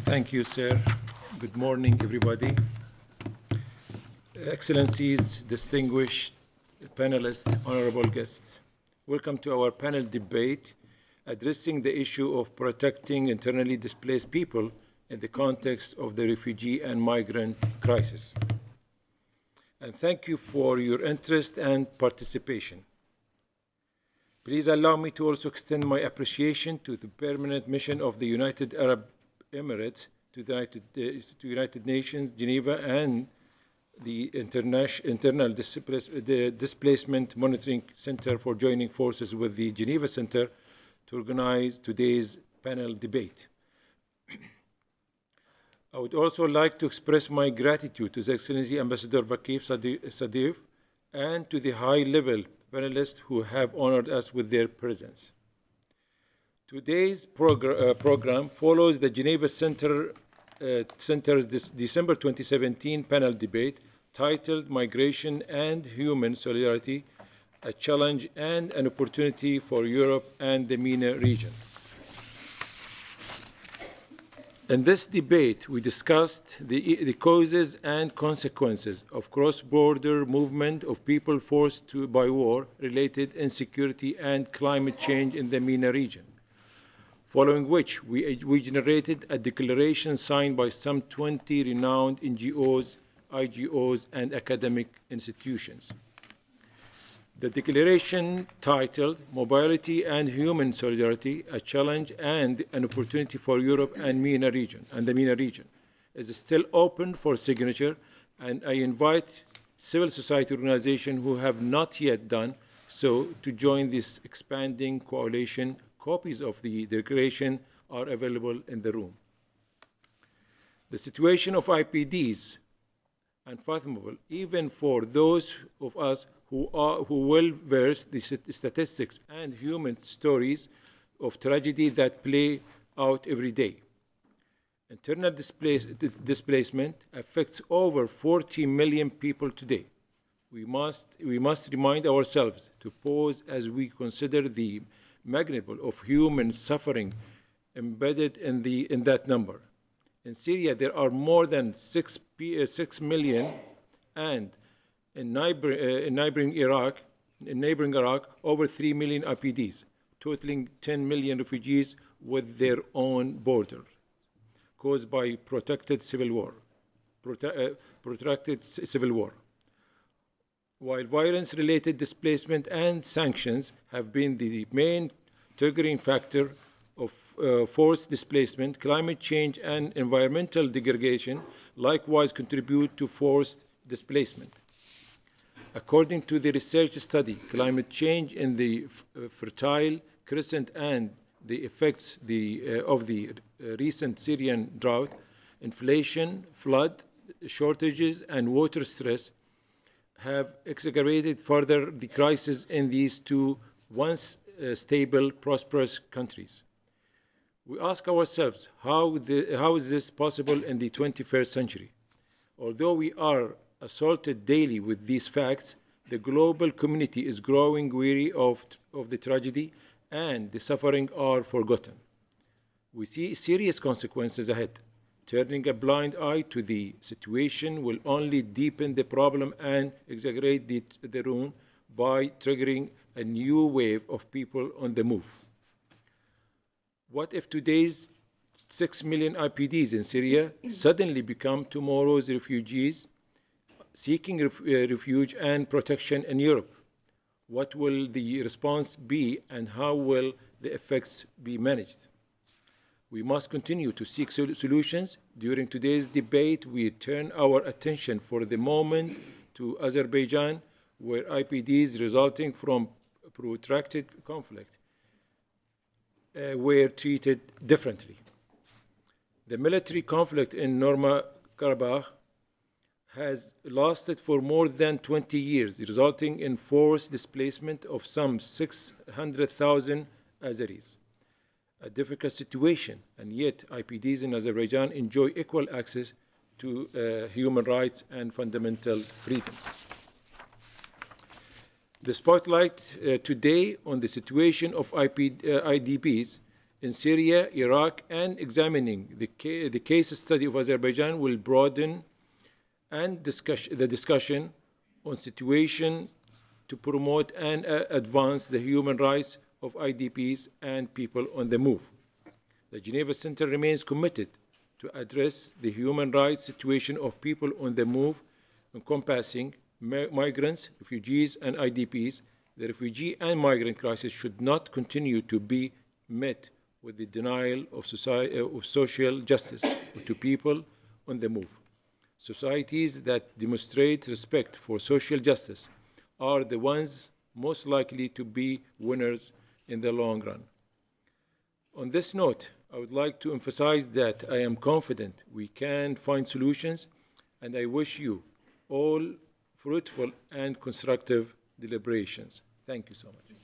Thank you, sir. Good morning, everybody. Excellencies, distinguished panelists, honorable guests. Welcome to our panel debate addressing the issue of protecting internally displaced people in the context of the refugee and migrant crisis. And thank you for your interest and participation. Please allow me to also extend my appreciation to the permanent mission of the United Arab Emirates to the United Nations, Geneva, and the Internal Displacement Monitoring Center for joining forces with the Geneva Center to organize today's panel debate. I would also like to express my gratitude to His Excellency Ambassador Vakif Sadif and to the high-level panelists who have honored us with their presence. Today's program follows the Geneva Center's December 2017 panel debate titled Migration and Human Solidarity, a Challenge and an Opportunity for Europe and the MENA region. In this debate, we discussed the causes and consequences of cross-border movement of people forced by war-related insecurity and climate change in the MENA region, following which we generated a declaration signed by some 20 renowned NGOs, IGOs, and academic institutions. The declaration, titled Mobility and Human Solidarity, a Challenge and an Opportunity for Europe and the MENA region, is still open for signature, and I invite civil society organizations who have not yet done so to join this expanding coalition. Copies of the declaration are available in the room. The situation of IPDs, unfathomable, even for those of us who well verse the statistics and human stories of tragedy that play out every day. Internal displacement affects over 40 million people today. We must remind ourselves to pause as we consider the magnitude of human suffering embedded in that number. In Syria, there are more than 6 million, and in neighboring Iraq, over 3 million IPDs, totaling 10 million refugees with their own border, caused by protracted civil war. While violence-related displacement and sanctions have been the main triggering factor of forced displacement, climate change and environmental degradation likewise contribute to forced displacement. According to the research study, Climate Change in the Fertile Crescent and the effects of the recent Syrian drought, inflation, flood, shortages, and water stress have exacerbated further the crisis in these two once stable, prosperous countries. We ask ourselves, how is this possible in the 21st century? Although we are assaulted daily with these facts, the global community is growing weary of the tragedy, and the suffering are forgotten. We see serious consequences ahead. Turning a blind eye to the situation will only deepen the problem and exaggerate the ruin by triggering a new wave of people on the move. What if today's 6 million IPDs in Syria suddenly become tomorrow's refugees seeking refuge and protection in Europe? What will the response be, and how will the effects be managed? We must continue to seek solutions. During today's debate, we turn our attention for the moment to Azerbaijan, where IPDs resulting from protracted conflict were treated differently. The military conflict in Nagorno-Karabakh has lasted for more than 20 years, resulting in forced displacement of some 600,000 Azeris. A difficult situation, and yet IPDs in Azerbaijan enjoy equal access to human rights and fundamental freedoms. The spotlight today on the situation of IDPs in Syria, Iraq, and examining the case study of Azerbaijan will broaden the discussion on situation to promote and advance the human rights of IDPs and people on the move. The Geneva Center remains committed to address the human rights situation of people on the move, encompassing migrants, refugees, and IDPs. The refugee and migrant crisis should not continue to be met with the denial of social justice to people on the move. Societies that demonstrate respect for social justice are the ones most likely to be winners in the long run. On this note, I would like to emphasize that I am confident we can find solutions, and I wish you all fruitful and constructive deliberations. Thank you so much.